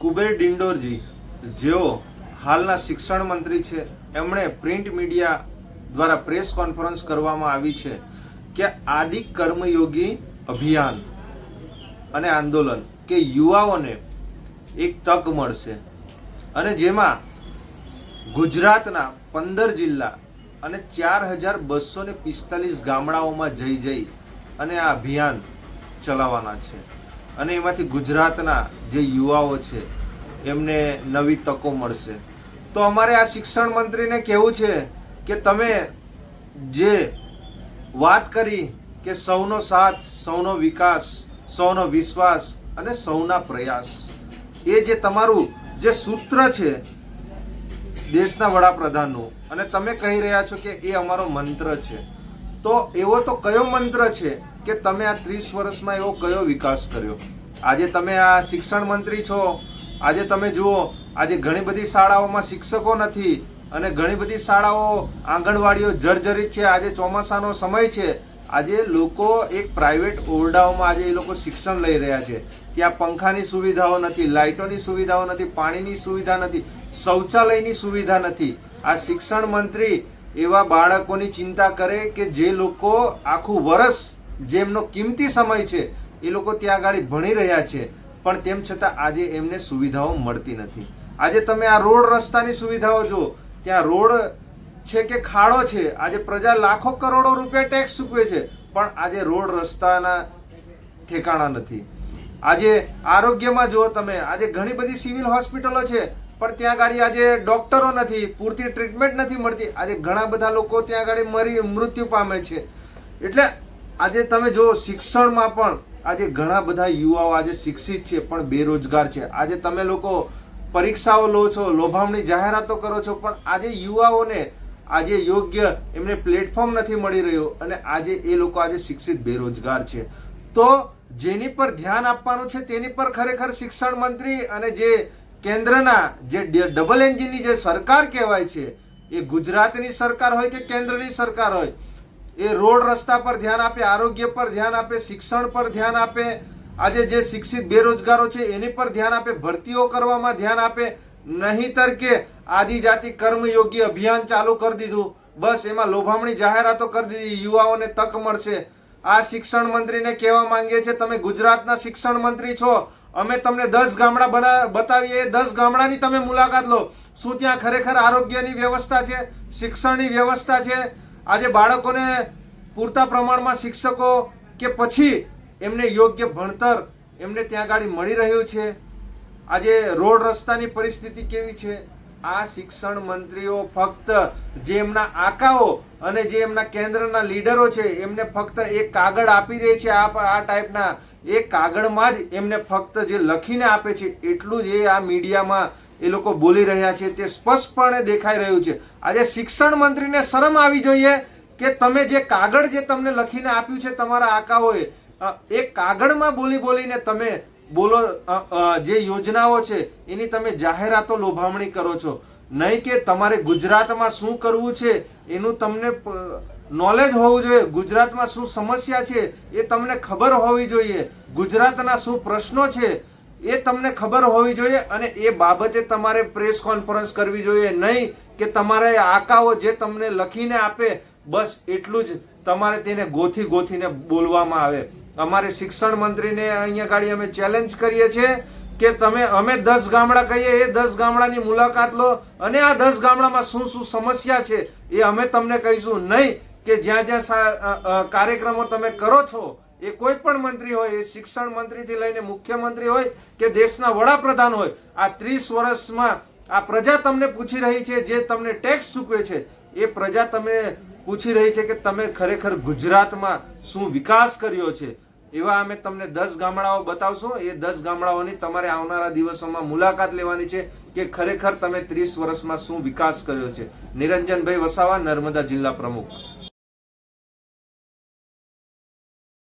કુબેર ડિંડોરજી જેઓ હાલના શિક્ષણ મંત્રી છે, એમણે પ્રિન્ટ મીડિયા દ્વારા પ્રેસ કોન્ફરન્સ કરવામાં આવી છે કે આદિ કર્મયોગી અભિયાન અને આંદોલન કે યુવાઓને એક તક મળશે અને જેમાં ગુજરાતના 15 જિલ્લા અને 4245 ગામડાઓમાં જઈ અને આ અભિયાન ચલાવવાના છે અને એમાંથી ગુજરાતના જે યુવાઓ છે એમને નવી તકો મળશે। તો અમારે આ શિક્ષણ મંત્રીને કહેવું છે કે તમે જે વાત કરી કે સૌનો સાથ, સૌનો વિકાસ, સૌનો વિશ્વાસ અને સૌના પ્રયાસ, એ જે તમારું જે સૂત્ર છે દેશના વડાપ્રધાનનું, અને તમે કહી રહ્યા છો કે એ અમારો મંત્ર છે, તો એવો તો કયો મંત્ર છે કે તમે આ 30 વર્ષમાં એવો કયો વિકાસ કર્યો? આજે તમે આ શિક્ષણ મંત્રી છો, આજે તમે જુઓ આજે ઘણી બધી શાળાઓમાં શિક્ષકો નથી અને ઘણી બધી શાળાઓ આંગણવાડીઓ જર્જરિત છે। આજે ચોમાસાનો સમય છે, આજે લોકો એક પ્રાઇવેટ ઓરડાઓમાં આજે એ લોકો શિક્ષણ લઈ રહ્યા છે, ત્યાં પંખાની સુવિધાઓ નથી, લાઇટોની સુવિધાઓ નથી, પાણીની સુવિધા નથી, શૌચાલયની સુવિધા નથી। આ શિક્ષણ મંત્રી એવા બાળકોની ચિંતા કરે કે જે લોકો આખું વર્ષ જેમનો કિંમતી સમય છે એ લોકો ત્યાં આગળ ભણી રહ્યા છે, પણ તેમ છતાં આજે એમને સુવિધાઓ મળતી નથી। આજે તમે આ રોડ રસ્તાની સુવિધાઓ જો, ત્યાં રોડ છે કે ખાડો છે, આજે પ્રજા લાખો કરોડો રૂપિયા ટેક્સ ચૂકવે છે, પણ આજે રોડ રસ્તાના ઠેકાણા નથી। આજે આરોગ્યમાં જુઓ તમે, આજે ઘણી બધી સિવિલ હોસ્પિટલો છે પણ ત્યાં આગળ આજે ડોક્ટરો નથી, પૂરતી ટ્રીટમેન્ટ નથી મળતી, આજે ઘણા બધા લોકો ત્યાં આગળ મૃત્યુ પામે છે। એટલે આજે તમે જો શિક્ષણમાં પણ આજે ઘણા બધા યુવાઓ આજે શિક્ષિત છે પણ બેરોજગાર છે। આજે તમે લોકો પરીક્ષાઓ લો છો, લોભામણી જાહેરાતો કરો છો, પણ આજે યુવાઓને આજે યોગ્ય એમને પ્લેટફોર્મ નથી મળી રહ્યું અને આજે એ લોકો આજે શિક્ષિત બેરોજગાર છે। તો જેની પર ધ્યાન આપવાનું છે તેની પર ખરેખર શિક્ષણ મંત્રી અને જે કેન્દ્રના જે ડબલ એન્જિનની જે સરકાર કહેવાય છે, એ ગુજરાતની સરકાર હોય કે કેન્દ્રની સરકાર હોય, એ રોડ રસ્તા પર ધ્યાન આપે, આરોગ્ય પર ધ્યાન આપે, શિક્ષણ પર ધ્યાન આપે, આજે જે શિક્ષિત બેરોજગારો છે એની પર ધ્યાન આપે, ભરતીઓ કરવામાં ધ્યાન આપે, નહીતર કે આદિજાતિ કર્મયોગી અભિયાન ચાલુ કરી દીધું, બસ એમાં લોભામણી જાહેરાતો કરી દીધી, યુવાઓને તક મળશે। આ શિક્ષણ મંત્રીને કહેવા માંગીએ છીએ, તમે ગુજરાતના શિક્ષણ મંત્રી છો, અમે તમને 10 ગામડા બતાવીએ, 10 ગામડાની તમે મુલાકાત લો, શું ત્યાં ખરેખર આરોગ્યની વ્યવસ્થા છે, શિક્ષણની વ્યવસ્થા છે? આજે બાળકોને પૂરતા પ્રમાણમાં શિક્ષકો કે પછી એમને યોગ્ય ભણતર એમને ત્યાં આગળ મળી રહ્યું છે? આજે રોડ રસ્તાની પરિસ્થિતિ કેવી છે? આ શિક્ષણ મંત્રીઓ ફક્ત જે એમના આકાઓ અને જે એમના કેન્દ્રના લીડરો છે એમને ફક્ત એક કાગળ આપી દે છે, આ ટાઈપના એક કાગળમાં જ એમને ફક્ત જે લખીને આપે છે એટલું જ એ આ મીડિયામાં એ લોકો બોલી રહ્યા છે, તે સ્પષ્ટપણે દેખાઈ રહ્યું છે। આજે શિક્ષણ મંત્રીને શરમ આવી જોઈએ કે તમે જે કાગળ જે તમને લખીને આપ્યું છે તમારા આકાઓએ, એ કાગળમાં બોલીને તમે બોલો જે યોજનાઓ છે એની તમે જાહેરાતો લોભામણી કરો છો, નહીં કે તમારે ગુજરાતમાં શું કરવું છે એનું તમને નોલેજ હોવું જોઈએ, ગુજરાતમાં શું સમસ્યા છે એ તમને ખબર હોવી જોઈએ, ગુજરાતના શું પ્રશ્નો છે એ તમને ખબર હોવી જોઈએ અને એ બાબતે તમારે પ્રેસ કોન્ફરન્સ કરવી જોઈએ, નહીં કે તમારે આકાઓ જે તમને લખીને આપે બસ એટલું જ તમારે તેને ગોથીને બોલવામાં આવે। અમારે શિક્ષણ મંત્રીને અહીંયા ગાડી અમે ચેલેન્જ કરીએ છીએ કે અમે 10 ગામડા કહીએ, એ 10 ગામડાની મુલાકાત લો અને આ 10 ગામડામાં શું સમસ્યા છે એ અમે તમને કહીશું, નહીં કે જ્યાં કાર્યક્રમો તમે કરો છો એ કોઈ પણ મંત્રી હોય, એ શિક્ષણ મંત્રીથી લઈને મુખ્યમંત્રી હોય કે દેશના વડાપ્રધાન હોય, આ 30 વર્ષમાં આ પ્રજા તમને પૂછી રહી છે, જે તમને ટેક્સ ચૂકવે છે એ પ્રજા તમને પૂછી રહી છે કે તમે ખરેખર ગુજરાતમાં શું વિકાસ કર્યો છે। એવા અમે તમને 10 ગામડાઓ બતાવશું, એ 10 ગામડાઓની તમારે આવનારા દિવસોમાં મુલાકાત લેવાની છે કે ખરેખર તમે 30 વર્ષમાં શું વિકાસ કર્યો છે। નિરંજનભાઈ વસાવા, નર્મદા જિલ્લા પ્રમુખ।